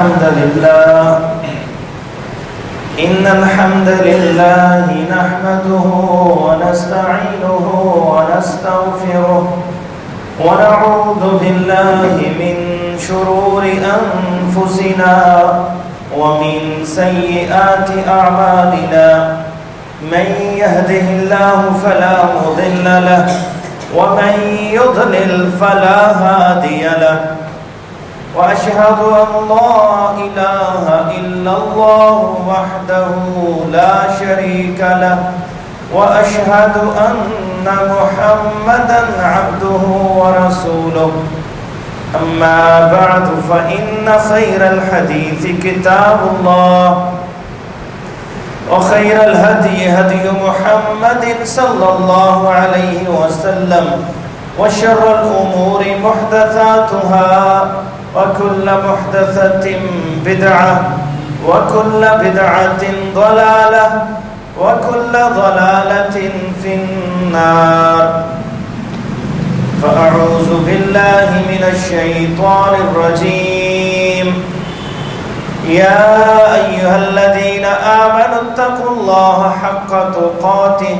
إن الحمد لله نحمده ونستعينه ونستغفره ونعوذ بالله من شرور أنفسنا ومن سيئات أعمالنا من يهده الله فلا مضل له ومن يضلل فلا هادي له وأشهد أن لا إله إلا الله وحده لا شريك له وأشهد أن محمدا عبده ورسوله أما بعد فإن خير الحديث كتاب الله وخير الهدي هدي محمد صلى الله عليه وسلم وشر الأمور محدثاتها وكل محدثة بدعة وكل بدعة ضلالة وكل ضلالة في النار فأعوذ بالله من الشيطان الرجيم يا أيها الذين آمنوا اتقوا الله حق تقاته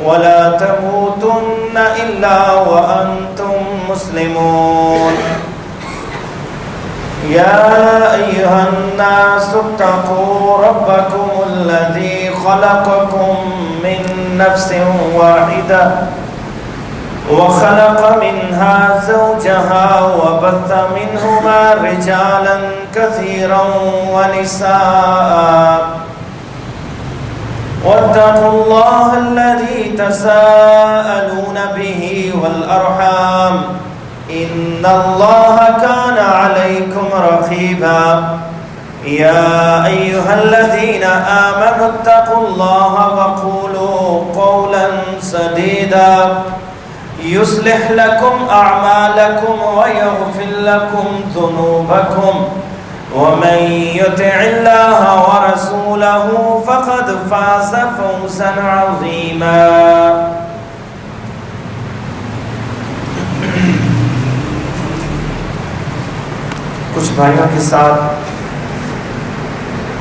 ولا تموتن إلا وأنتم مسلمون يا أيها الناس اتقوا ربكم الذي خلقكم من نفس واحدة وخلق منها زوجها وبث منهما رجالا كثيرا ونساء واتقوا الله الذي تساءلون به والأرحام إن الله كان عليكم رقيبا يا أيها الذين آمنوا اتقوا الله وقولوا قولا سديدا يصلح لكم أعمالكم ويغفر لكم ذنوبكم ومن يطع الله ورسوله فقد فاز فوزا عظيما کچھ بھائیوں کے ساتھ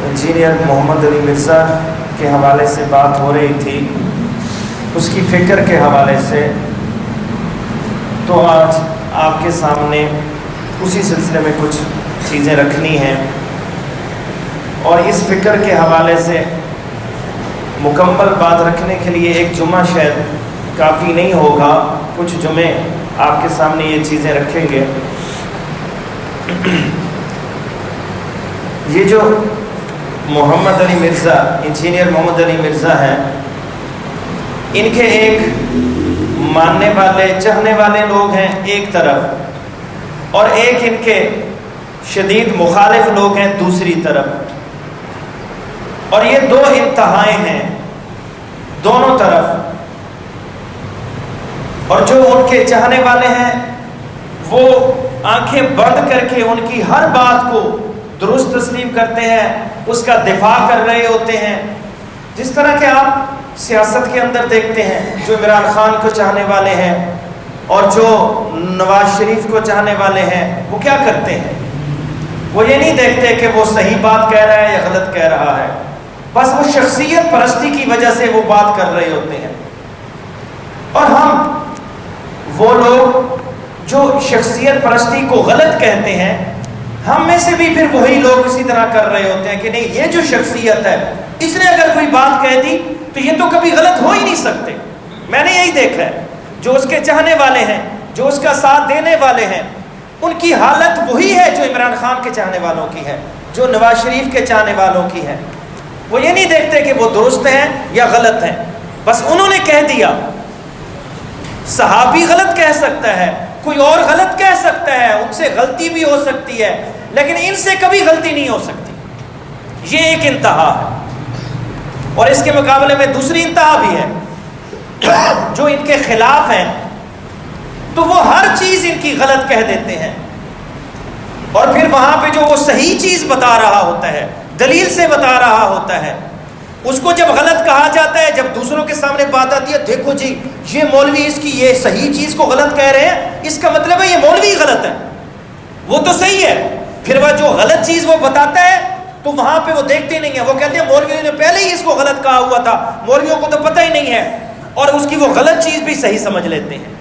انجینئر محمد علی مرزا کے حوالے سے بات ہو رہی تھی، اس کی فکر کے حوالے سے، تو آج آپ کے سامنے اسی سلسلے میں کچھ چیزیں رکھنی ہیں، اور اس فکر کے حوالے سے مکمل بات رکھنے کے لیے ایک جمعہ شاید کافی نہیں ہوگا، کچھ جمعے آپ کے سامنے یہ چیزیں رکھیں گے۔ یہ جو محمد علی مرزا، انجینئر محمد علی مرزا ہیں، ان کے ایک ماننے والے چاہنے والے لوگ ہیں ایک طرف، اور ایک ان کے شدید مخالف لوگ ہیں دوسری طرف، اور یہ دو انتہائیں ہیں دونوں طرف، اور جو ان کے چاہنے والے ہیں وہ آنکھیں بند کر کے ان کی ہر بات کو درست تسلیم کرتے ہیں، اس کا دفاع کر رہے ہوتے ہیں، جس طرح کہ آپ سیاست کے اندر دیکھتے ہیں جو عمران خان کو چاہنے والے ہیں اور جو نواز شریف کو چاہنے والے ہیں وہ کیا کرتے ہیں، وہ یہ نہیں دیکھتے کہ وہ صحیح بات کہہ رہا ہے یا غلط کہہ رہا ہے، بس وہ شخصیت پرستی کی وجہ سے وہ بات کر رہے ہوتے ہیں۔ اور ہم وہ لوگ جو شخصیت پرستی کو غلط کہتے ہیں، ہم میں سے بھی پھر وہی لوگ اسی طرح کر رہے ہوتے ہیں کہ نہیں، یہ جو شخصیت ہے اس نے اگر کوئی بات کہہ دی تو یہ تو کبھی غلط ہو ہی نہیں سکتے۔ میں نے یہی دیکھا ہے، جو اس کے چاہنے والے ہیں، جو اس کا ساتھ دینے والے ہیں، ان کی حالت وہی ہے جو عمران خان کے چاہنے والوں کی ہے، جو نواز شریف کے چاہنے والوں کی ہے۔ وہ یہ نہیں دیکھتے کہ وہ درست ہیں یا غلط ہیں، بس انہوں نے کہہ دیا۔ صحابی غلط کہہ سکتا ہے، کوئی اور غلط کہہ سکتا ہے، ان سے غلطی بھی ہو سکتی ہے، لیکن ان سے کبھی غلطی نہیں ہو سکتی۔ یہ ایک انتہا ہے، اور اس کے مقابلے میں دوسری انتہا بھی ہے، جو ان کے خلاف ہیں تو وہ ہر چیز ان کی غلط کہہ دیتے ہیں، اور پھر وہاں پہ جو وہ صحیح چیز بتا رہا ہوتا ہے، دلیل سے بتا رہا ہوتا ہے، اس کو جب غلط کہا جاتا ہے، جب دوسروں کے سامنے بات آتی ہے، دیکھو جی یہ مولوی اس کی یہ صحیح چیز کو غلط کہہ رہے ہیں، اس کا مطلب ہے یہ مولوی غلط ہے، وہ تو صحیح ہے، پھر وہ جو غلط چیز وہ بتاتا ہے تو وہاں پہ وہ دیکھتے نہیں ہیں، وہ کہتے ہیں مولویوں نے پہلے ہی اس کو غلط کہا ہوا تھا، مولویوں کو تو پتہ ہی نہیں ہے، اور اس کی وہ غلط چیز بھی صحیح سمجھ لیتے ہیں۔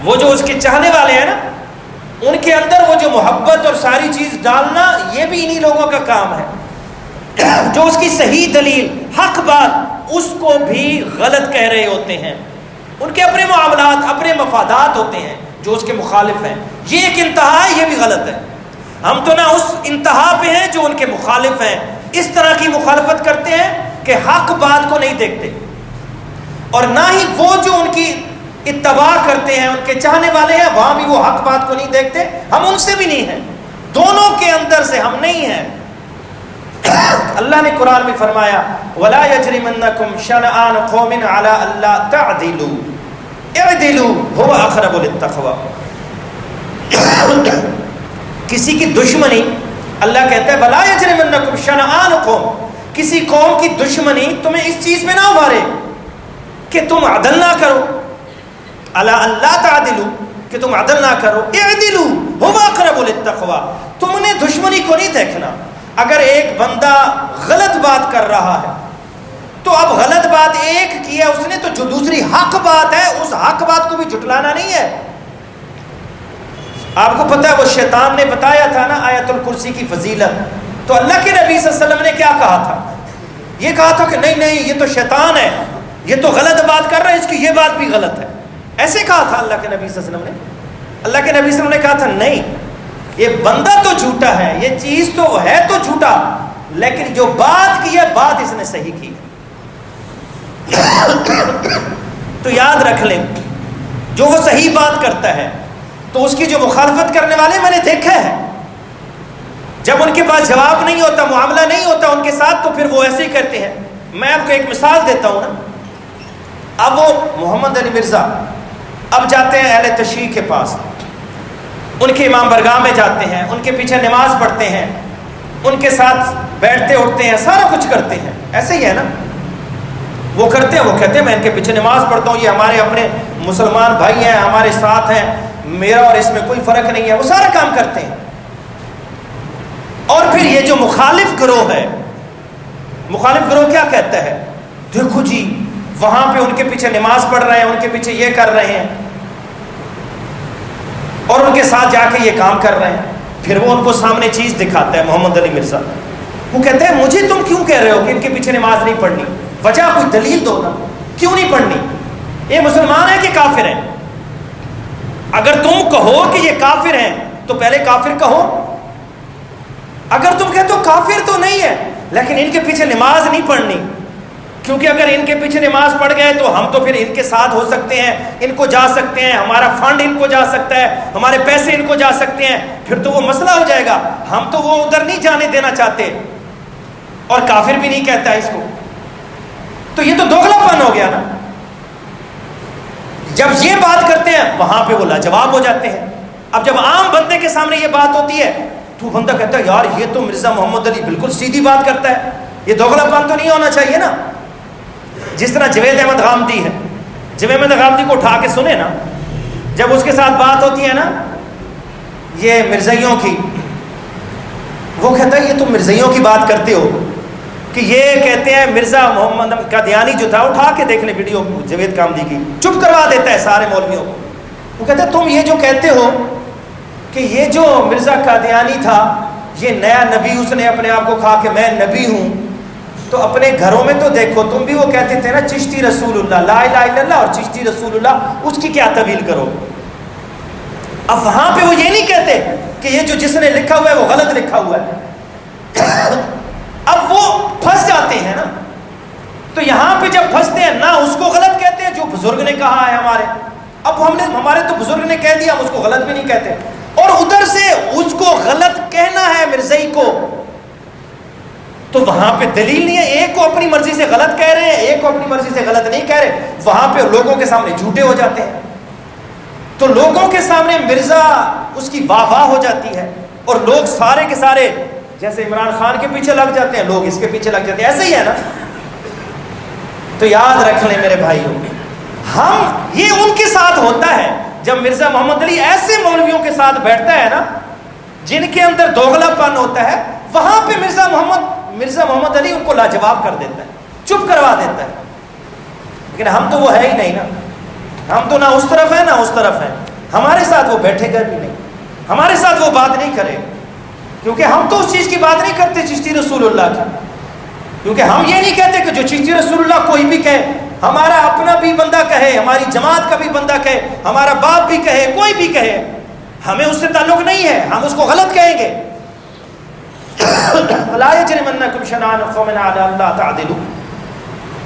وہ جو اس کے چاہنے والے ہیں نا، ان کے اندر وہ جو محبت اور ساری چیز ڈالنا، یہ بھی انہی لوگوں کا کام ہے جو اس کی صحیح دلیل حق بات اس کو بھی غلط کہہ رہے ہوتے ہیں۔ ان کے اپنے معاملات، اپنے مفادات ہوتے ہیں جو اس کے مخالف ہیں۔ یہ ایک انتہا ہے، یہ بھی غلط ہے۔ ہم تو نہ اس انتہا پہ ہیں جو ان کے مخالف ہیں، اس طرح کی مخالفت کرتے ہیں کہ حق بات کو نہیں دیکھتے، اور نہ ہی وہ جو ان کی اتباع کرتے ہیں، ان کے چاہنے والے ہیں، وہاں بھی وہ حق بات کو نہیں دیکھتے۔ ہم ان سے بھی نہیں ہیں، دونوں کے اندر سے ہم نہیں ہیں۔ اللہ نے قرآن میں فرمایا وَلَا يَجْرِمَنَّكُمْ شَنَآنُ قَوْمٍ عَلَىٰ أَلَّا تَعْدِلُوا اعْدِلُوا هُوَ أَقْرَبُ لِلتَّقْوَىٰ۔ کسی کی دشمنی، اللہ کہتا ہے وَلَا يَجْرِمَنَّكُمْ شَنَآنُ قَوْمٍ، کسی قوم کی دشمنی تمہیں اس چیز میں نہ ابھارے کہ تم عدل نہ کرو، عَلَىٰ أَلَّا تَعْدِلُوا، کہ تم عدل نہ کرو، اعْدِلُوا هُوَ أَقْرَبُ لِلتَّقْوَىٰ، تم نے دشمنی کو نہیں دیکھنا۔ اگر ایک بندہ غلط بات کر رہا ہے تو اب غلط بات ایک کی ہے اس نے، تو جو دوسری حق بات ہے اس حق بات کو بھی جھٹلانا نہیں ہے۔ آپ کو پتہ ہے وہ شیطان نے بتایا تھا نا آیت الکرسی کی فضیلت، تو اللہ کے نبی صلی اللہ علیہ وسلم نے کیا کہا تھا؟ یہ کہا تھا کہ نہیں نہیں یہ تو شیطان ہے، یہ تو غلط بات کر رہا ہے، اس کی یہ بات بھی غلط ہے، ایسے کہا تھا اللہ کے نبی صلی اللہ علیہ وسلم نے۔ اللہ کے نبی صلی اللہ علیہ وسلم نے کہا تھا نہیں، یہ بندہ تو جھوٹا ہے، یہ چیز تو ہے تو جھوٹا، لیکن جو بات کی ہے بات اس نے صحیح کی۔ تو یاد رکھ لیں، جو وہ صحیح بات کرتا ہے تو اس کی جو مخالفت کرنے والے میں نے دیکھا ہے، جب ان کے پاس جواب نہیں ہوتا، معاملہ نہیں ہوتا ان کے ساتھ، تو پھر وہ ایسے ہی کرتے ہیں۔ میں آپ کو ایک مثال دیتا ہوں نا، اب وہ محمد علی مرزا اب جاتے ہیں اہل تشیع کے پاس، ان کے امام برگاہ میں جاتے ہیں، ان کے پیچھے نماز پڑھتے ہیں، ان کے ساتھ بیٹھتے اٹھتے ہیں، سارا کچھ کرتے ہیں، ایسے ہی ہے نا، وہ کرتے ہیں، وہ کہتے ہیں میں ان کے پیچھے نماز پڑھتا ہوں، یہ ہمارے اپنے مسلمان بھائی ہیں، ہمارے ساتھ ہیں، میرا اور اس میں کوئی فرق نہیں ہے، وہ سارا کام کرتے ہیں۔ اور پھر یہ جو مخالف گروہ ہے، مخالف گروہ کیا کہتا ہے؟ دیکھو جی وہاں پہ ان کے پیچھے نماز پڑھ رہے ہیں، ان کے پیچھے یہ کر رہے ہیں، اور ان کے ساتھ جا کے یہ کام کر رہے ہیں۔ پھر وہ ان کو سامنے چیز دکھاتا ہے محمد علی مرزا، وہ کہتے ہیں مجھے تم کیوں کہہ رہے ہو کہ ان کے پیچھے نماز نہیں پڑھنی؟ وجہ کوئی دلیل دو نا، کیوں نہیں پڑھنی؟ یہ مسلمان ہیں کہ کافر ہیں؟ اگر تم کہو کہ یہ کافر ہیں تو پہلے کافر کہو۔ اگر تم کہتے ہو کافر تو نہیں ہے لیکن ان کے پیچھے نماز نہیں پڑھنی، کیونکہ اگر ان کے پیچھے نماز پڑھ گئے تو ہم تو پھر ان کے ساتھ ہو سکتے ہیں، ان کو جا سکتے ہیں، ہمارا فنڈ ان کو جا سکتا ہے، ہمارے پیسے ان کو جا سکتے ہیں، پھر تو وہ مسئلہ ہو جائے گا، ہم تو وہ ادھر نہیں جانے دینا چاہتے، اور کافر بھی نہیں کہتا ہے اس کو، تو یہ تو دوغلا پن ہو گیا نا۔ جب یہ بات کرتے ہیں وہاں پہ وہ لاجواب ہو جاتے ہیں۔ اب جب عام بندے کے سامنے یہ بات ہوتی ہے تو بندہ کہتا ہے یار یہ تو مرزا محمد علی بالکل سیدھی بات کرتا ہے، یہ دوغلا پن تو نہیں ہونا چاہیے نا۔ جس طرح جوید احمد غامدی ہے، جوید احمد غامدی کو اٹھا کے سنے نا، جب اس کے ساتھ بات ہوتی ہے نا یہ مرزائیوں کی، وہ کہتا ہے یہ تم مرزائیوں کی بات کرتے ہو کہ یہ کہتے ہیں مرزا محمد قادیانی جو تھا، اٹھا کے دیکھ لیں ویڈیو جوید غامدی کی، چپ کروا دیتا ہے سارے مولویوں کو۔ وہ کہتا ہے تم یہ جو کہتے ہو کہ یہ جو مرزا قادیانی تھا یہ نیا نبی، اس نے اپنے آپ کو کہا کہ میں نبی ہوں، تو اپنے گھروں میں تو دیکھو تم بھی وہ کہتے تھے نا چشتی رسول اللہ، لا الہ الا اللہ اور چشتی رسول اللہ، اس کی کیا طویل کرو؟ اب وہاں پہ وہ یہ نہیں کہتے کہ یہ جو جس نے لکھا ہوا ہے وہ غلط لکھا ہوا ہے۔ اب وہ پھنس جاتے ہیں نا، تو یہاں پہ جب پھنستے ہیں نہ اس کو غلط کہتے ہیں جو بزرگ نے کہا ہے ہمارے، اب ہمارے تو بزرگ نے کہہ دیا، ہم اس کو غلط بھی نہیں کہتے، اور ادھر سے اس کو غلط کہنا ہے مرزائی کو، تو وہاں پہ دلیل نہیں ہے، ایک کو اپنی مرضی سے غلط کہہ رہے ہیں، ایک کو اپنی مرضی سے غلط نہیں کہہ رہے، وہاں پہ لوگوں کے سامنے جھوٹے ہو جاتے ہیں، تو لوگوں کے سامنے مرزا اس کی واہ واہ ہو جاتی ہے، اور لوگ سارے کے سارے جیسے عمران خان کے پیچھے لگ جاتے ہیں، لوگ اس کے پیچھے لگ جاتے ہیں، ایسے ہی ہے نا۔ تو یاد رکھ لیں میرے بھائیوں، ہم یہ ان کے ساتھ ہوتا ہے، جب مرزا محمد علی ایسے مولویوں کے ساتھ بیٹھتا ہے نا جن کے اندر دوغلا پن ہوتا ہے، وہاں پہ مرزا محمد علی ان کو لاجواب کر دیتا ہے، چپ کروا دیتا ہے. لیکن ہم تو وہ ہے ہی نہیں نا، ہم تو نہ اس طرف ہیں نہ اس طرف ہیں. ہمارے ساتھ وہ بیٹھے گا بھی نہیں، ہمارے ساتھ وہ بات نہیں کرے، کیونکہ ہم تو اس چیز کی بات نہیں کرتے چشتی رسول اللہ کی. کیونکہ ہم یہ نہیں کہتے کہ جو چشتی رسول اللہ کوئی بھی کہے، ہمارا اپنا بھی بندہ کہے، ہماری جماعت کا بھی بندہ کہے، ہمارا باپ بھی کہے، کوئی بھی کہے، ہمیں اس سے تعلق نہیں ہے، ہم اس کو غلط کہیں گے. لا یجرمنکم شنآن قوم علی الا تعدلوا،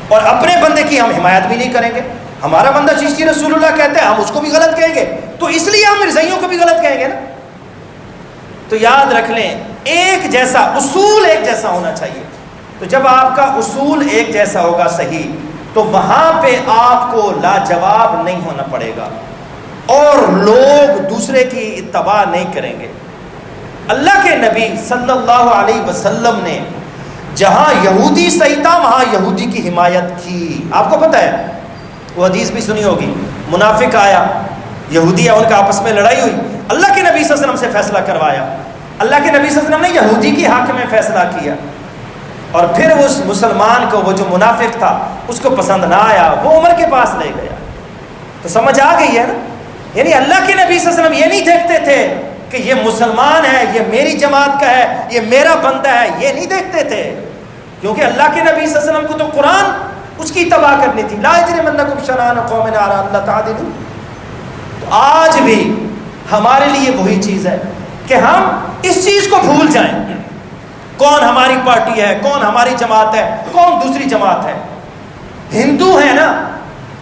اور اپنے بندے کی ہم حمایت بھی نہیں کریں گے. ہمارا بندہ چشتی رسول اللہ کہتا ہے، ہم اس کو بھی غلط کہیں گے، تو اس لیے ہم مرزائیوں کو بھی غلط کہیں گے نا. تو یاد رکھ لیں، ایک جیسا اصول ایک جیسا ہونا چاہیے. تو جب آپ کا اصول ایک جیسا ہوگا صحیح، تو وہاں پہ آپ کو لاجواب نہیں ہونا پڑے گا اور لوگ دوسرے کی اتباع نہیں کریں گے. اللہ کے نبی صلی اللہ علیہ وسلم نے جہاں یہودی صحیح تھا وہاں یہودی کی حمایت کی. آپ کو پتہ ہے وہ حدیث بھی سنی ہوگی، منافق آیا، یہودی ان کا آپس میں لڑائی ہوئی، اللہ کے نبی صلی اللہ علیہ وسلم سے فیصلہ کروایا. اللہ کے نبی صلی اللہ علیہ وسلم نے یہودی کے حق میں فیصلہ کیا، اور پھر اس مسلمان کو، وہ جو منافق تھا، اس کو پسند نہ آیا، وہ عمر کے پاس لے گیا. تو سمجھ آ گئی ہے نا. یعنی اللہ کے نبی صلی اللہ علیہ وسلم یہ نہیں دیکھتے تھے کہ یہ مسلمان ہے، یہ میری جماعت کا ہے، یہ میرا بندہ ہے، یہ نہیں دیکھتے تھے، کیونکہ اللہ کے نبی صلی اللہ علیہ وسلم کو تو قرآن اس کی اتباع کرنی تھی. لا یجرمنکم شنآن قوم علی الا تعدلوا. تو آج بھی ہمارے لیے وہی چیز ہے کہ ہم اس چیز کو بھول جائیں، کون ہماری پارٹی ہے، کون ہماری جماعت ہے، کون دوسری جماعت ہے. ہندو ہے نا،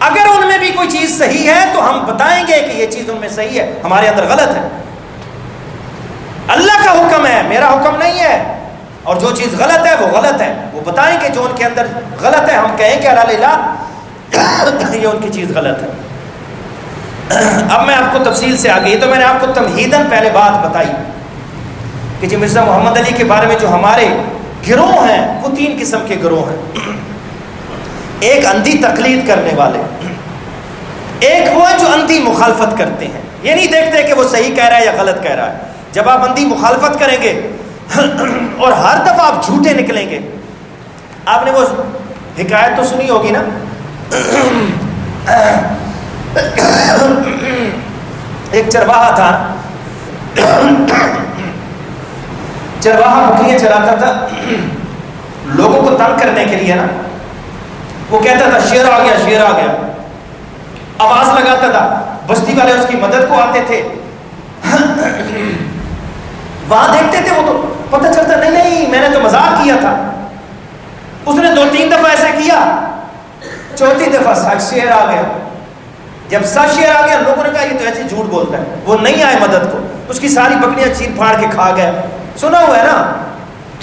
اگر ان میں بھی کوئی چیز صحیح ہے تو ہم بتائیں گے کہ یہ چیز ان میں صحیح ہے، ہمارے اندر غلط ہے. اللہ کا حکم ہے، میرا حکم نہیں ہے، اور جو چیز غلط ہے وہ غلط ہے. وہ بتائیں کہ جو ان کے اندر غلط ہے، ہم کہیں کہ الحمدللہ یہ ان کی چیز غلط ہے. اب میں آپ کو تفصیل سے آگے، تو میں نے آپ کو تمہیداً پہلے بات بتائی کہ جی مرزا محمد علی کے بارے میں جو ہمارے گروہ ہیں وہ 3 قسم کے گروہ ہیں. ایک اندھی تقلید کرنے والے، ایک وہ جو اندھی مخالفت کرتے ہیں، یہ نہیں دیکھتے کہ وہ صحیح کہہ رہا ہے یا غلط کہہ رہا ہے. جب آپ اندھی مخالفت کریں گے اور ہر دفعہ آپ جھوٹے نکلیں گے. آپ نے وہ حکایت تو سنی ہوگی نا، ایک چرواہا تھا، چرواہا بکریاں چراتا تھا لوگوں کو تنگ کرنے کے لیے نا. وہ کہتا تھا شیر آ گیا، شیر آ گیا، آواز لگاتا تھا. بستی والے اس کی مدد کو آتے تھے، وہاں دیکھتے تھے، وہ تو پتہ چلتا نہیں میں نے تو مذاق کیا تھا. اس نے 2-3 دفعہ ایسے کیا، 4تھی دفعہ سچ شیر آ گیا. جب سچ شیر آ گیا، لوگوں نے کہا یہ تو ایسے جھوٹ بولتا ہے. وہ نہیں آئے مدد کو، اس کی ساری بکریاں چیر پھاڑ کے کھا گئے. سنا ہوا ہے نا.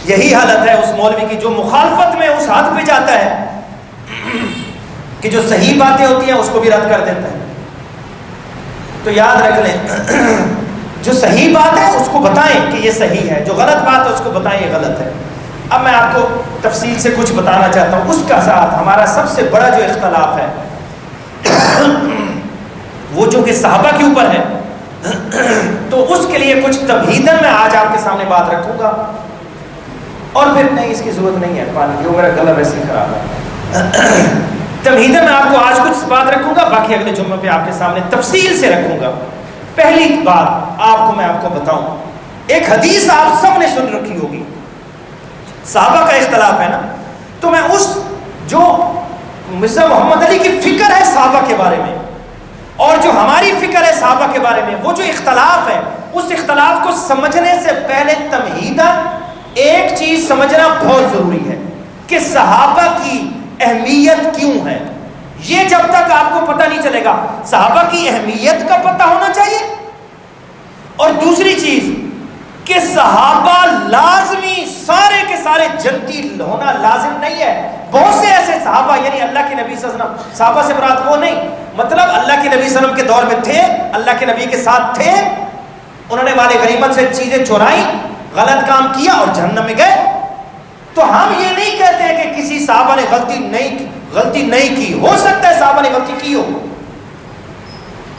یہی حالت ہے اس مولوی کی جو مخالفت میں اس حد پہ جاتا ہے کہ جو صحیح باتیں ہوتی ہیں اس کو بھی رد کر دیتا ہے. تو یاد رکھ لیں، جو صحیح بات ہے اس کو بتائیں کہ یہ صحیح ہے، جو غلط بات ہے اس کو بتائیں یہ غلط ہے. اب میں آپ کو تفصیل سے کچھ بتانا چاہتا ہوں. اس کا ساتھ ہمارا سب سے بڑا جو اختلاف ہے وہ جو کہ صحابہ کے اوپر ہے، تو اس کے لیے کچھ تمہیداً میں آج آپ کے سامنے بات رکھوں گا. اور پھر نہیں، اس کی ضرورت نہیں ہے پانی کی، وہ میرا گلا ویسے ہی خراب ہے. تمہیداً میں آپ کو آج کچھ بات رکھوں گا، باقی اگلے جمعے پہ آپ کے سامنے تفصیل سے رکھوں گا. پہلی بات میں آپ کو بتاؤں، ایک حدیث آپ سب نے سن رکھی ہوگی. صحابہ کا اختلاف ہے نا، تو میں اس جو مرزا محمد علی کی فکر ہے صحابہ کے بارے میں اور جو ہماری فکر ہے صحابہ کے بارے میں، وہ جو اختلاف ہے، اس اختلاف کو سمجھنے سے پہلے تمہیداً ایک چیز سمجھنا بہت ضروری ہے کہ صحابہ کی اہمیت کیوں ہے. یہ جب تک آپ کو پتہ نہیں چلے گا، صحابہ کی اہمیت کا پتہ ہونا چاہیے. اور دوسری چیز کہ صحابہ لازمی سارے کے سارے جنتی ہونا لازم نہیں ہے. بہت سے ایسے صحابہ، یعنی اللہ کے نبی صلی اللہ علیہ وسلم، صحابہ سے مراد وہ نہیں، مطلب اللہ کے نبی صلی اللہ علیہ وسلم کے دور میں تھے، اللہ کے نبی کے ساتھ تھے، انہوں نے مال غنیمت سے چیزیں چورائیں، غلط کام کیا اور جہنم میں گئے. تو ہم یہ نہیں کہتے کہ کسی صحابہ نے غلطی نہیں کی. ہو سکتا ہے صحابہ نے غلطی کی ہو،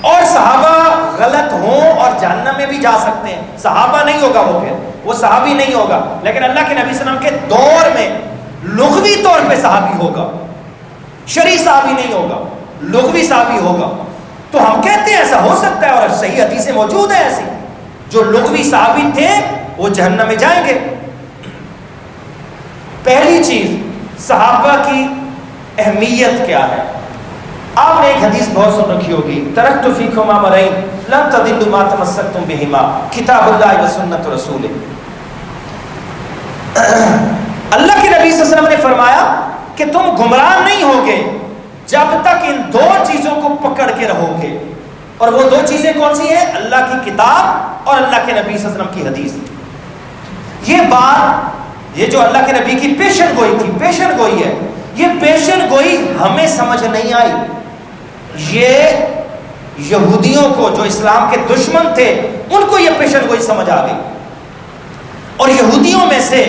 اور صحابہ غلط ہوں اور جہنم میں بھی جا سکتے ہیں. صحابہ نہیں ہوگا وہ صحابی نہیں ہوگا, لیکن اللہ کے نبی صلی اللہ علیہ وسلم کے دور میں لغوی طور پہ صحابی ہوگا, شرعی صحابی نہیں ہوگا, لغوی صحابی ہوگا. تو ہم کہتے ہیں ایسا ہو سکتا ہے, اور صحیح حدیثیں موجود ہیں ایسی, جو لغوی صحابی تھے وہ جہنم میں جائیں گے. پہلی چیز, صحابہ کی اہمیت کیا ہے. آپ نے ایک حدیث بہت سن رکھی ہوگی, ترکت فیکم امرین لن تضلوا ما تمسکتم بہما کتاب اللہ و سنت رسولہ. اللہ کے نبی صلی اللہ علیہ وسلم نے فرمایا کہ تم گمراہ نہیں ہوگے جب تک ان دو چیزوں کو پکڑ کے رہو گے. اور وہ دو چیزیں کون سی ہیں؟ اللہ کی کتاب اور اللہ کے نبی صلی اللہ علیہ وسلم کی حدیث. یہ بات, یہ جو اللہ کے نبی کی پیشن گوئی تھی, پیشن گوئی ہے, یہ پیشن گوئی ہمیں سمجھ نہیں آئی. یہ یہودیوں کو, جو اسلام کے دشمن تھے, ان کو یہ پیشن گوئی سمجھ آ گئی. اور یہودیوں میں سے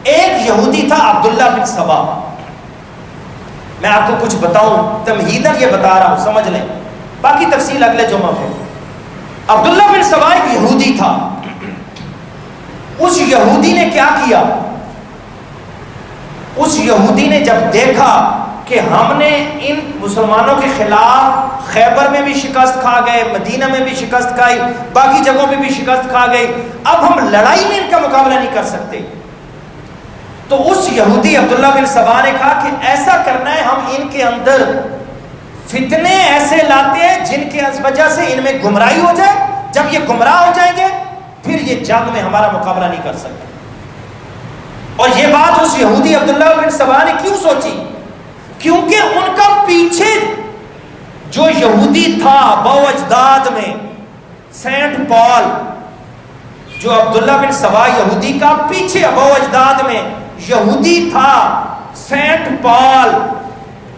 ایک یہودی تھا عبداللہ بن سبا. میں آپ کو کچھ بتاؤں, تمہیداً یہ بتا رہا ہوں, سمجھ لیں, باقی تفصیل اگلے جمعہ پہ. عبداللہ بن سبا ایک یہودی تھا. اس یہودی نے کیا کیا؟ اس یہودی نے جب دیکھا کہ ہم نے ان مسلمانوں کے خلاف خیبر میں بھی شکست کھا گئے, مدینہ میں بھی شکست کھائی, باقی جگہوں میں بھی شکست کھا گئی, اب ہم لڑائی میں ان کا مقابلہ نہیں کر سکتے. تو اس یہودی عبداللہ بن سبا نے کہا کہ ایسا کرنا ہے, ہم ان کے اندر فتنے ایسے لاتے ہیں جن کے وجہ سے ان میں گمراہی ہو جائے. جب یہ گمراہ ہو جائیں گے پھر یہ جنگ میں ہمارا مقابلہ نہیں کر سکتے. اور یہ بات اس یہودی عبداللہ بن سبا نے کیوں سوچی؟ کیونکہ ان کا پیچھے جو یہودی تھا باوجداد میں, سینٹ پال, جو عبداللہ بن سبا یہودی کا پیچھے باوجداد میں یہودی تھا, سینٹ پال,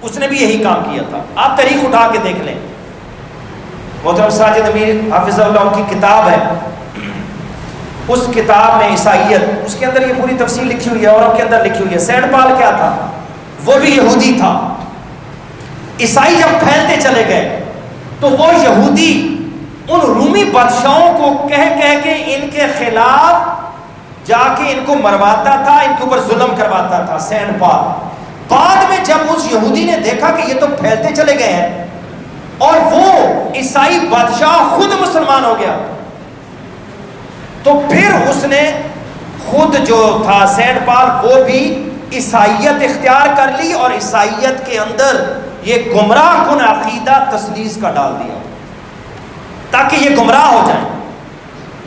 اس نے بھی یہی کام کیا تھا. آپ تاریخ اٹھا کے دیکھ لیں. محترم ساجد امیر حافظ اللہ, ان کی کتاب ہے, اس کتاب میں عیسائیت, اس کے اندر یہ پوری تفصیل لکھی ہوئی ہے, اور ان کے اندر لکھی ہوئی ہے. سینٹ پال کیا تھا؟ وہ بھی یہودی تھا. عیسائی جب پھیلتے چلے گئے تو وہ یہودی ان رومی بادشاہوں کو کہہ کے ان کے خلاف جا کے ان کو مرواتا تھا, ان کے اوپر ظلم کرواتا تھا. سینٹ پال بعد میں جب اس یہودی نے دیکھا کہ یہ تو پھیلتے چلے گئے ہیں, اور وہ عیسائی بادشاہ خود مسلمان ہو گیا, تو پھر اس نے خود جو تھا سینٹ پال, وہ بھی عیسائیت اختیار کر لی, اور عیسائیت کے اندر یہ گمراہ کن عقیدہ تسلیس کا ڈال دیا تاکہ یہ گمراہ ہو جائیں.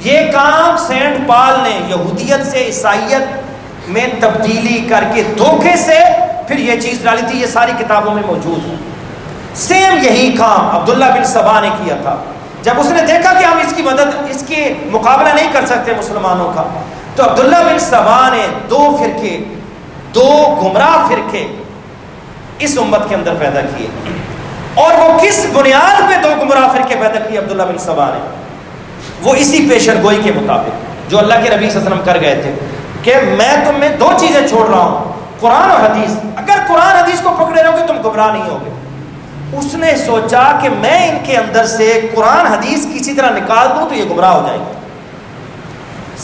یہ کام سینٹ پال نے یہودیت سے عیسائیت میں تبدیلی کر کے دھوکے سے پھر یہ چیز ڈالی تھی. یہ ساری کتابوں میں موجود ہے. سیم یہی کام عبداللہ بن سبا نے کیا تھا. جب اس نے دیکھا کہ ہم اس کی مدد, اس کے مقابلہ نہیں کر سکتے مسلمانوں کا, تو عبداللہ بن سبا نے دو گمراہ فرقے اس امت کے اندر پیدا کیے. اور وہ کس بنیاد پہ دو گمراہ فرقے پیدا کیے عبداللہ بن سبا نے؟ وہ اسی پیشن گوئی کے مطابق جو اللہ کے نبی صلی اللہ علیہ وسلم کر گئے تھے کہ میں تم میں دو چیزیں چھوڑ رہا ہوں, قرآن اور حدیث. اگر قرآن حدیث کو پکڑے رہو گے تم گمراہ نہیں ہوگے. اس نے سوچا کہ میں ان کے اندر سے قرآن حدیث کسی طرح نکال دوں تو یہ گمراہ ہو جائیں گے.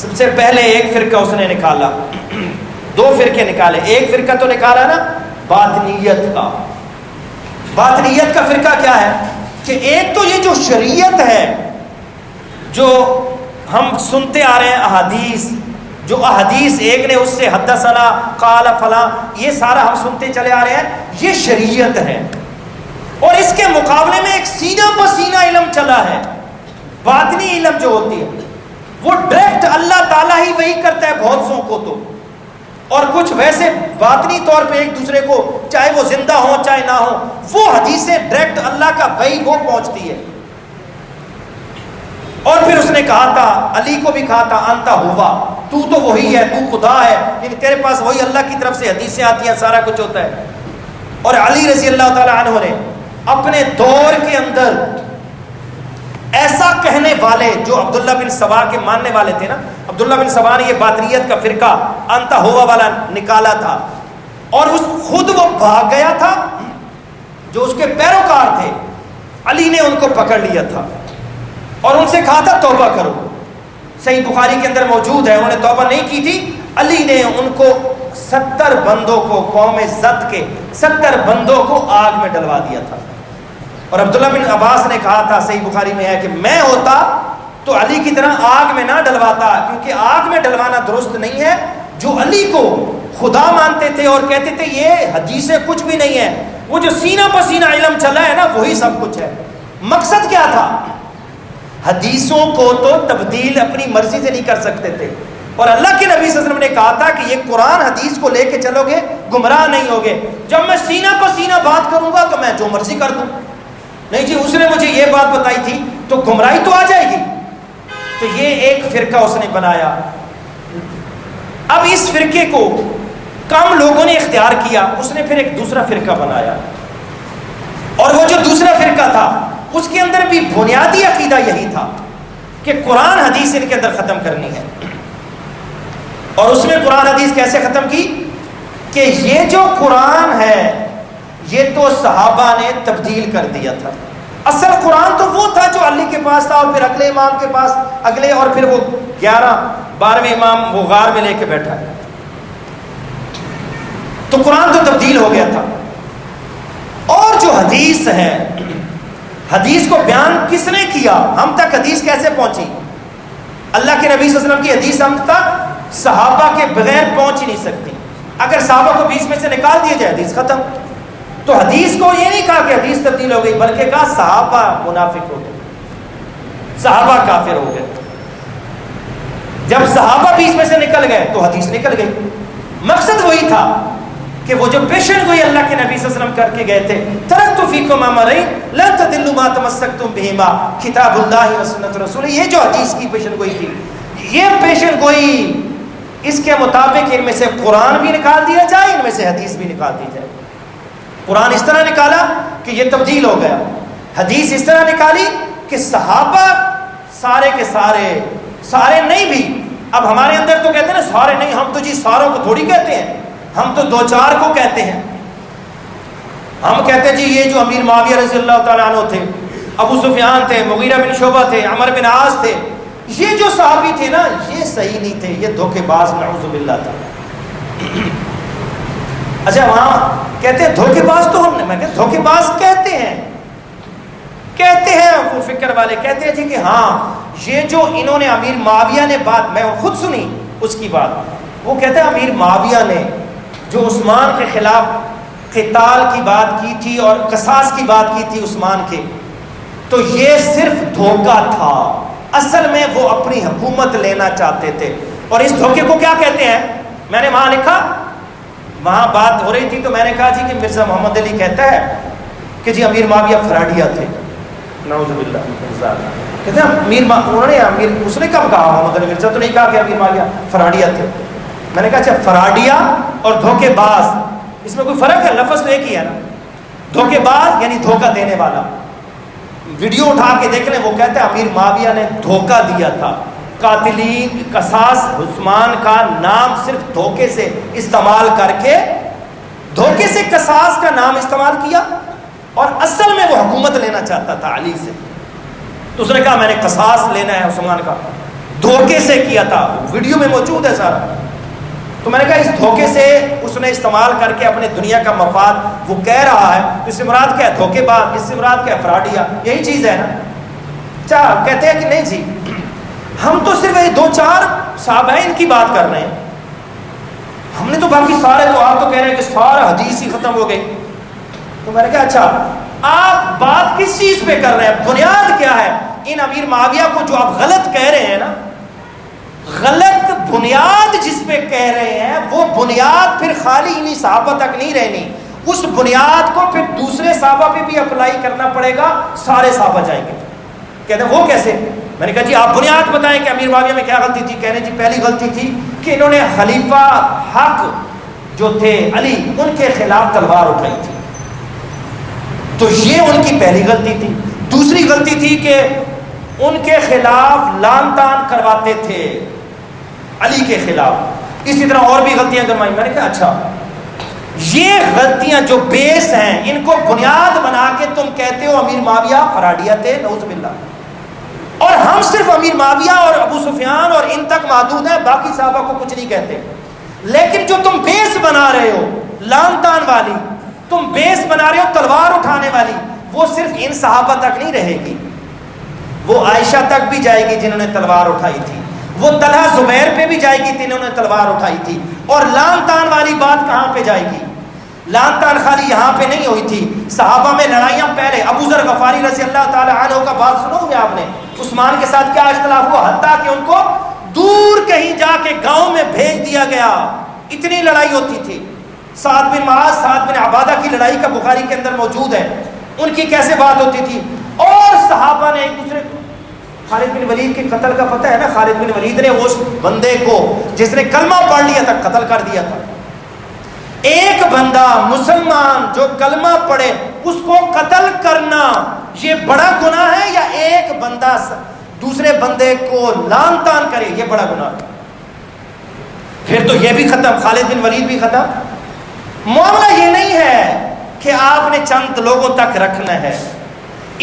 سب سے پہلے ایک فرقہ اس نے نکالا, دو فرقے نکالے. ایک فرقہ تو نکالا نا باطنیت کا. باطنیت کا فرقہ کیا ہے کہ ایک تو یہ جو شریعت ہے, جو ہم سنتے آ رہے ہیں احادیث, جو احادیث ایک نے اس سے حدثنا قال فلاں, یہ سارا ہم سنتے چلے آ رہے ہیں, یہ شریعت ہے. اور اس کے مقابلے میں ایک سینہ بسینہ علم چلا ہے. باطنی علم جو ہوتی ہے وہ ڈائریکٹ اللہ تعالیٰ ہی وہی کرتا ہے بہت سو کو تو, اور کچھ ویسے باطنی طور پہ ایک دوسرے کو, چاہے وہ زندہ ہو چاہے نہ ہو, وہ حدیثیں ڈائریکٹ اللہ کا وہی وہ پہنچتی ہے. اور پھر اس نے کہا تھا, علی کو بھی کہا تھا, انتا ہوا, تو وہی ہے, تو خدا ہے, یعنی تیرے پاس وہی اللہ کی طرف سے حدیثیں آتی ہیں, سارا کچھ ہوتا ہے. اور علی رضی اللہ تعالی عنہ نے اپنے دور کے اندر ایسا کہنے والے جو عبداللہ بن سبا کے ماننے والے تھے نا, عبداللہ بن سبا نے یہ باطنیت کا فرقہ انتا ہوا والا نکالا تھا, اور اس خود وہ بھاگ گیا تھا. جو اس کے پیروکار تھے علی نے ان کو پکڑ لیا تھا. اور ان سے کہا تھا توبہ کرو. صحیح بخاری کے اندر موجود ہے, انہوں نے توبہ نہیں کی تھی. علی نے ان کو 70 بندوں کو, قوم زد کے 70 بندوں کو آگ میں ڈلوا دیا تھا. اور عبداللہ بن عباس نے کہا تھا, صحیح بخاری میں ہے, کہ میں ہوتا تو علی کی طرح آگ میں نہ ڈلواتا, کیونکہ آگ میں ڈلوانا درست نہیں ہے. جو علی کو خدا مانتے تھے اور کہتے تھے یہ حدیثیں کچھ بھی نہیں ہے, وہ جو سینہ پسینہ علم چلا ہے نا وہی سب کچھ ہے. مقصد کیا تھا؟ حدیثوں کو تو تبدیل اپنی مرضی سے نہیں کر سکتے تھے, اور اللہ کے نبی صلی اللہ علیہ وسلم نے کہا تھا کہ یہ قرآن حدیث کو لے کے چلو گے گمراہ نہیں ہوگے. جب میں سینہ پسینہ بات کروں گا تو میں جو مرضی کر دوں. نہیں جی, اس نے مجھے یہ بات بتائی تھی تو گمراہی تو آ جائے گی. تو یہ ایک فرقہ اس نے بنایا. اب اس فرقے کو کم لوگوں نے اختیار کیا, اس نے پھر ایک دوسرا فرقہ بنایا, اور وہ جو دوسرا فرقہ تھا اس کے اندر بھی بنیادی عقیدہ یہی تھا کہ قرآن حدیث ان کے اندر ختم کرنی ہے. اور اس میں قرآن حدیث کیسے ختم کی کہ یہ جو قرآن ہے یہ تو صحابہ نے تبدیل کر دیا تھا. اصل قرآن تو وہ تھا جو علی کے پاس تھا, اور پھر اگلے امام کے پاس اگلے, اور پھر وہ 11-12ویں امام وہ غار میں لے کے بیٹھا ہے. تو قرآن تو تبدیل ہو گیا تھا. اور جو حدیث ہے, حدیث کو بیان کس نے کیا, ہم تک حدیث کیسے پہنچی؟ اللہ کے نبی صلی اللہ علیہ وسلم کی حدیث ہم تک صحابہ کے بغیر پہنچ ہی نہیں سکتی. اگر صحابہ کو بیچ میں سے نکال دیا جائے حدیث ختم. تو حدیث کو یہ نہیں کہا کہ حدیث تبدیل ہو گئی, بلکہ کہا صحابہ منافق ہو گئے, صحابہ کافر ہو گئے. جب صحابہ بیچ میں سے نکل گئے تو حدیث نکل گئی. مقصد وہی تھا کہ وہ جو پیشن گوئی اللہ کے نبی صلی اللہ علیہ وسلم کر کے گئے تھے, ترکت فیکم امرین لن تضلوا ما تمسکتم بہما کتاب اللہ و سنت رسول, یہ جو حدیث کی پیشن گوئی تھی, یہ پیشن گوئی اس کے مطابق ان میں سے قرآن بھی نکال دیا جائے, ان میں سے حدیث بھی نکال دی جائے. قرآن اس طرح نکالا کہ یہ تبدیل ہو گیا, حدیث اس طرح نکالی کہ صحابہ سارے کے سارے نہیں بھی. اب ہمارے اندر تو کہتے ہیں نا سارے نہیں, ہم تو جی ساروں کو تھوڑی کہتے ہیں, ہم تو 2-4 کو کہتے ہیں. ہم کہتے ہیں جی یہ جو امیر معاویہ رضی اللہ تعالیٰ عنہ تھے, ابو سفیان تھے, مغیرہ بن شعبہ تھے, عمر بن عاص تھے, یہ جو صحابی تھے نا یہ صحیح نہیں تھے, یہ دھوکے باز نعوذ باللہ تھا. اچھا وہاں کہتے ہیں دھوکے باز, تو ہم نے, میں کہتے دھوکے باز کہتے ہیں وہ فکر والے کہتے ہیں جی کہ ہاں یہ جو انہوں نے امیر معاویہ نے بات, میں خود سنی اس کی بات, وہ کہتے ہیں امیر معاویہ نے جو عثمان کے خلاف قتال کی بات کی تھی اور قصاص کی بات کی تھی عثمان کے, تو یہ صرف دھوکہ تھا, اصل میں وہ اپنی حکومت لینا چاہتے تھے. اور اس دھوکے کو کیا کہتے ہیں؟ میں نے وہاں لکھا, وہاں بات ہو رہی تھی تو میں نے کہا جی کہ مرزا محمد علی کہتا ہے کہ جی امیر معاویہ فراڈیا تھے, نعوذ باللہ. کہتے ہیں امیر اس نے کب کہا, محمد علی مرزا تو نہیں کہا کہ امیر معاویہ فراڈیا تھے. میں نے کہا اچھا فراڈیا اور دھوکے باز اس میں کوئی فرق ہے؟ لفظ تو ایک ہی ہے نا. دھوکے باز یعنی دھوکہ دینے والا. ویڈیو اٹھا کے دیکھ لیں, وہ کہتا ہے امیر معاویہ نے دھوکہ دیا تھا. قاتلین قصاص عثمان کا نام صرف دھوکے سے استعمال کر کے, دھوکے سے قصاص کا نام استعمال کیا, اور اصل میں وہ حکومت لینا چاہتا تھا علی سے. تو اس نے کہا میں نے قصاص لینا ہے عثمان کا, دھوکے سے کیا تھا. ویڈیو میں موجود ہے سارا. تو میں نے کہا اس دھوکے سے اس نے استعمال کر کے اپنے دنیا کا مفاد وہ کہہ رہا ہے, اس سے مراد کیا ہے؟ دھوکے باز. اس سے مراد کیا ہے؟ فراڈیا. یہی چیز ہے نا. اچھا کہتے ہیں کہ نہیں جی ہم تو صرف 2-4 صحابہ ان کی بات کر رہے ہیں, ہم نے تو باقی سارے, تو آپ تو کہہ رہے ہیں کہ سارا حدیث ہی ختم ہو گئی. تو میں نے کہا اچھا آپ بات کس چیز پہ کر رہے ہیں, بنیاد کیا ہے؟ ان امیر معاویہ کو جو آپ غلط کہہ رہے ہیں نا, غلط بنیاد جس پہ کہہ رہے ہیں وہ بنیاد پھر خالی انہی صحابہ تک نہیں رہنی, اس بنیاد کو پھر دوسرے صحابہ پہ بھی اپلائی کرنا پڑے گا, سارے صحابہ جائیں گے. کہتے ہیں وہ کیسے؟ میں نے کہا جی آپ بنیاد بتائیں کہ امیر معاویہ میں کیا غلطی تھی. کہنے جی پہلی غلطی تھی کہ انہوں نے خلیفہ حق جو تھے علی ان کے خلاف تلوار اٹھائی تھی, تو یہ ان کی پہلی غلطی تھی. دوسری غلطی تھی کہ ان کے خلاف لان تان کرواتے تھے علی کے خلاف. اسی طرح اور بھی غلطیاں کروائی. میں نے کہا اچھا یہ غلطیاں جو بیس ہیں ان کو بنیاد بنا کے تم کہتے ہو امیر معاویہ فراڈیا تھے, نعوذ باللہ. اور ہم صرف امیر معاویہ اور ابو سفیان اور ان تک محدود ہیں، باقی صحابہ کو کچھ نہیں کہتے. لیکن جو تم بیس بنا رہے ہو لان تان والی، تم بیس بنا رہے ہو تلوار اٹھانے والی، وہ صرف ان صحابہ تک نہیں رہے گی، وہ عائشہ تک بھی جائے گی جنہوں نے تلوار اٹھائی تھی، وہ طلحہ زبیر پہ بھی جائے گی جنہوں نے تلوار اٹھائی تھی. اور لان تان والی بات کہاں پہ جائے گی؟ لان تان خالی یہاں پہ نہیں ہوئی تھی، صحابہ میں لڑائیاں پہلے. ابو ذر غفاری رضی اللہ تعالی عنہ کا بات سنو گے آپ نے، عثمان کے ساتھ کیا اختلاف ہوا، حتیٰ کہ ان کو دور کہیں جا کے گاؤں میں بھیج دیا گیا، اتنی لڑائی ہوتی تھی. سعد بن معاذ، سعد بن عبادہ کی لڑائی کا بخاری کے اندر موجود ہے، ان کی کیسے بات ہوتی تھی. اور صحابہ نے ایک دوسرے کو، خالد بن ولید کے قتل کا پتہ ہے نا، خالد بن ولید نے اس بندے کو جس نے کلمہ پڑھ لیا تھا قتل کر دیا تھا. ایک بندہ مسلمان جو کلمہ پڑھے اس کو قتل کرنا یہ بڑا گناہ ہے، یا ایک بندہ دوسرے بندے کو لان تان کرے یہ بڑا گناہ ہے؟ پھر تو یہ بھی ختم، خالد بن ولید بھی ختم. معاملہ یہ نہیں ہے کہ آپ نے چند لوگوں تک رکھنا ہے،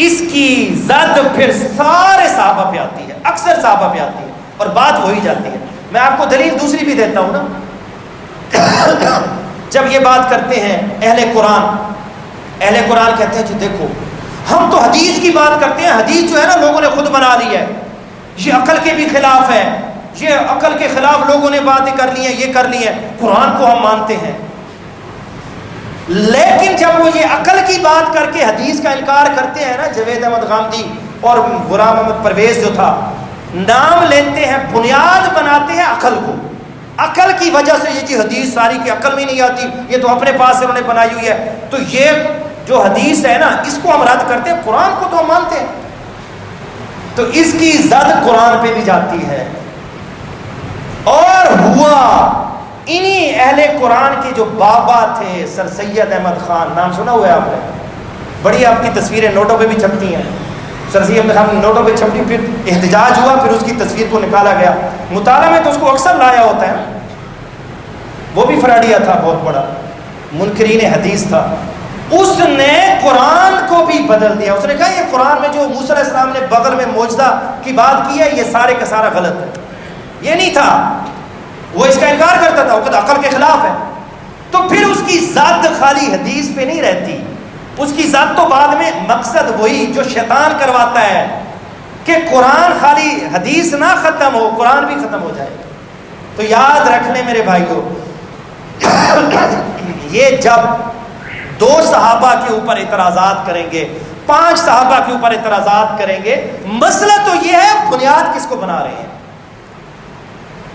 اس کی زد پھر سارے صحابہ پہ آتی ہے، اکثر صحابہ پہ آتی ہے اور بات ہو ہی جاتی ہے. میں آپ کو دلیل دوسری بھی دیتا ہوں نا. جب یہ بات کرتے ہیں اہل قرآن کہتے ہیں جی دیکھو ہم تو حدیث کی بات کرتے ہیں، حدیث جو ہے نا لوگوں نے خود بنا لی ہے، یہ عقل کے بھی خلاف ہے، یہ عقل کے خلاف لوگوں نے باتیں کر لی ہیں، یہ کر لی ہیں، قرآن کو ہم مانتے ہیں. لیکن جب وہ یہ عقل کی بات کر کے حدیث کا انکار کرتے ہیں نا، جاوید احمد غامدی اور غلام احمد پرویز جو تھا، نام لیتے ہیں، بنیاد بناتے ہیں عقل کو، عقل کی وجہ سے یہ جی حدیث ساری کی عقل میں نہیں آتی، یہ تو اپنے پاس سے انہوں نے بنائی ہوئی ہے، تو یہ جو حدیث ہے نا اس کو ہم رد کرتے ہیں، قرآن کو تو ہم مانتے ہیں. تو اس کی زد قرآن پہ بھی جاتی ہے. اور ہوا انہی اہل قرآن کے جو بابا تھے، سر سید احمد خان، نام سنا ہوا ہے آپ نے، بڑی آپ کی تصویریں نوٹوں پہ بھی چھپتی ہیں. سر سید احمد خان نوٹوں پہ چھپتی، پھر احتجاج ہوا، پھر اس کی تصویر کو نکالا گیا. مطالعہ میں تو اس کو اکثر لایا ہوتا ہے. وہ بھی فراڈیا تھا، بہت بڑا منکرین حدیث تھا. اس نے قرآن کو بھی بدل دیا. اس نے کہا یہ قرآن میں جو موسیٰ علیہ السلام نے بغل میں معجزہ کی بات کی ہے یہ سارے کا سارا غلط ہے، یہ نہیں تھا. وہ اس کا انکار کرتا تھا، وہ کہتا عقل کے خلاف ہے. تو پھر اس کی ذات خالی حدیث پہ نہیں رہتی، اس کی ذات تو بعد میں مقصد وہی جو شیطان کرواتا ہے کہ قرآن خالی حدیث نہ ختم ہو، قرآن بھی ختم ہو جائے. تو یاد رکھ لیں میرے بھائیوں، یہ جب 2 صحابہ کے اوپر اعتراضات کریں گے، 5 صحابہ کے اوپر اعتراضات کریں گے، مسئلہ تو یہ ہے بنیاد کس کو بنا رہے ہیں.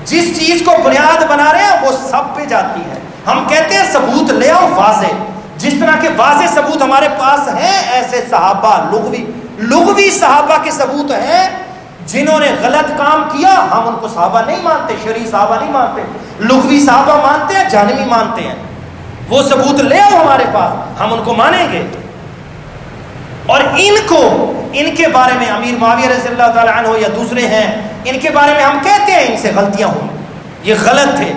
جس چیز کو بنیاد بنا رہے ہیں وہ سب پہ جاتی ہے. ہم کہتے ہیں ثبوت لے آؤ واضح، جس طرح کے واضح ثبوت ہمارے پاس ہیں ایسے صحابہ لغوی صحابہ کے ثبوت ہیں جنہوں نے غلط کام کیا، ہم ان کو صحابہ نہیں مانتے، شرعی صحابہ نہیں مانتے، لغوی صحابہ مانتے ہیں، جانبی مانتے ہیں. وہ ثبوت لے آؤ ہمارے پاس، ہم ان کو مانیں گے. اور ان کے بارے میں امیر معاویہ رضی اللہ تعالی عنہ یا دوسرے ہیں، ان کے بارے میں ہم کہتے ہیں ان سے غلطیاں ہوئی، یہ غلط تھے.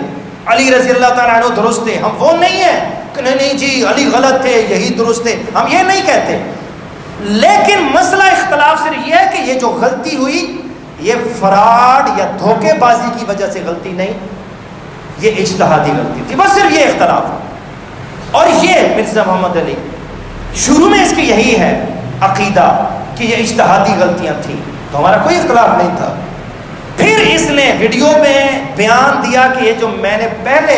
علی رضی اللہ تعالی عنہ درست تھے، ہم وہ نہیں ہیں کہ نہیں جی علی غلط تھے یہی درست تھے، ہم یہ نہیں کہتے. لیکن مسئلہ اختلاف صرف یہ ہے کہ یہ جو غلطی ہوئی یہ فراڈ یا دھوکے بازی کی وجہ سے غلطی نہیں، یہ اجتہادی غلطی تھی، بس صرف یہ اختلاف. اور یہ مرزا محمد علی شروع میں اس کی یہی ہے عقیدہ کہ یہ اجتہادی غلطیاں تھیں، تو ہمارا کوئی اختلاف نہیں تھا. پھر اس نے ویڈیو میں بیان دیا کہ یہ جو میں نے پہلے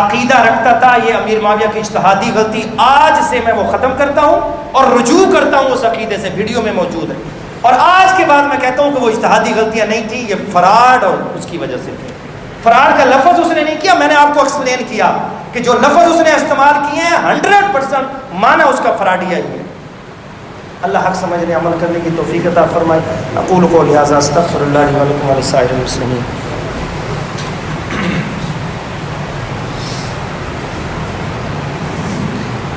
عقیدہ رکھتا تھا یہ امیر معاویہ کی اجتہادی غلطی، آج سے میں وہ ختم کرتا ہوں اور رجوع کرتا ہوں اس عقیدے سے، ویڈیو میں موجود ہے. اور آج کے بعد میں کہتا ہوں کہ وہ اجتہادی غلطیاں نہیں تھیں، یہ فراڈ اور اس کی وجہ سے تھی. فراڈ کا لفظ اس نے نہیں کیا، میں نے آپ کو ایکسپلین کیا کہ جو لفظ اس نے استعمال کیے ہیں 100% معنی اس کا فراڈیا ہی ہے. اللہ حق سمجھنے عمل کرنے کی توفیق عطا فرمائے. اقول قولی ھذا استغفر اللہ لی ولکم ولسائر المسلمین.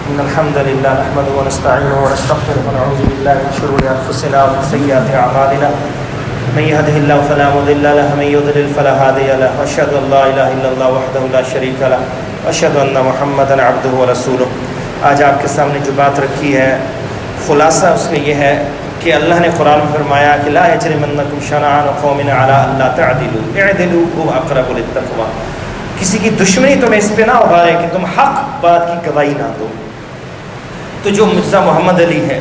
ان الحمد للہ نحمده ونستعینه ونستغفره ونعوذ باللہ من شرور انفسنا ومن سیئات اعمالنا من يهده الله فلا مضل له ومن يضلل فلا هادي له واشهد ان لا اله الا الله وحده لا شريك له واشهد ان محمدا عبده ورسوله. آج آپ کے سامنے جو بات رکھی ہے خلاصہ اس میں یہ ہے کہ اللہ نے قرآن میں فرمایا کہ لا یجرمنکم شنآن قوم علی الا تعدلوا اعدلوا هو اقرب للتقوی، کسی کی دشمنی تمہیں اس پہ نہ ابھارے کہ تم حق بات کی گواہی نہ دو۔ تو جو مرزا محمد علی ہے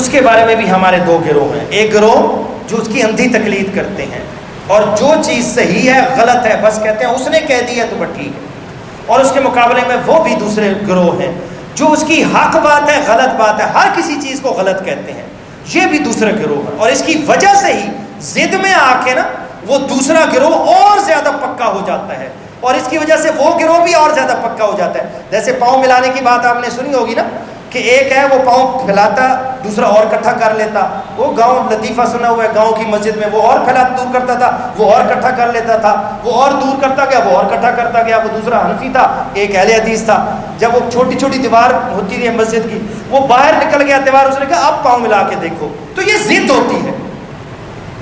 اس کے بارے میں بھی ہمارے دو گروہ ہیں، ایک گروہ جو اس کی اندھی تقلید کرتے ہیں اور جو چیز صحیح ہے غلط ہے بس کہتے ہیں اس نے کہہ دیا تو بس ٹھیک ہے، اور اس کے مقابلے میں وہ بھی دوسرے گروہ ہیں جو اس کی حق بات ہے غلط بات ہے ہر کسی چیز کو غلط کہتے ہیں، یہ بھی دوسرا گروہ ہے، اور اس کی وجہ سے ہی ضد میں آ کے نا وہ دوسرا گروہ اور زیادہ پکا ہو جاتا ہے، اور اس کی وجہ سے وہ گروہ بھی اور زیادہ پکا ہو جاتا ہے۔ جیسے پاؤں ملانے کی بات آپ نے سنی ہوگی نا، کہ ایک ہے وہ پاؤں پھیلاتا دوسرا اور کٹھا کر لیتا، وہ گاؤں لطیفہ سنا ہوا ہے، گاؤں کی مسجد میں وہ اور پھیلاتا دور کرتا تھا وہ اور کٹھا کر لیتا تھا، وہ اور دور کرتا گیا وہ اور کٹھا کرتا گیا، وہ دوسرا حنفی تھا ایک اہل حدیث تھا، جب وہ چھوٹی چھوٹی دیوار ہوتی رہی مسجد کی وہ باہر نکل گیا دیوار، اس نے کہا اب پاؤں ملا کے دیکھو، تو یہ ضد ہوتی ہے،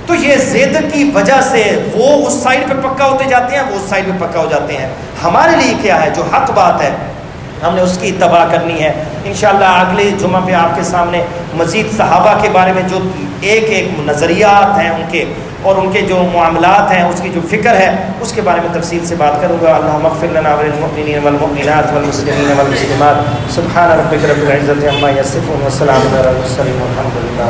تو یہ ضد کی وجہ سے وہ اس سائڈ پہ پکا ہوتے جاتے ہیں وہ اس سائڈ پہ پکا ہو جاتے ہیں۔ ہمارے لیے کیا ہے، جو حق بات ہے ہم نے اس کی اتباع کرنی ہے۔ انشاءاللہ اگلے جمعہ پہ آپ کے سامنے مزید صحابہ کے بارے میں جو ایک ایک نظریات ہیں ان کے اور ان کے جو معاملات ہیں اس کی جو فکر ہے اس کے بارے میں تفصیل سے بات کروں گا۔ اللہم اغفر لنا وللمؤمنین والمؤمنات والمسلمین والمسلمات، سبحان ربک رب العزۃ عما یصفون وسلام علی المرسلین والحمد للہ۔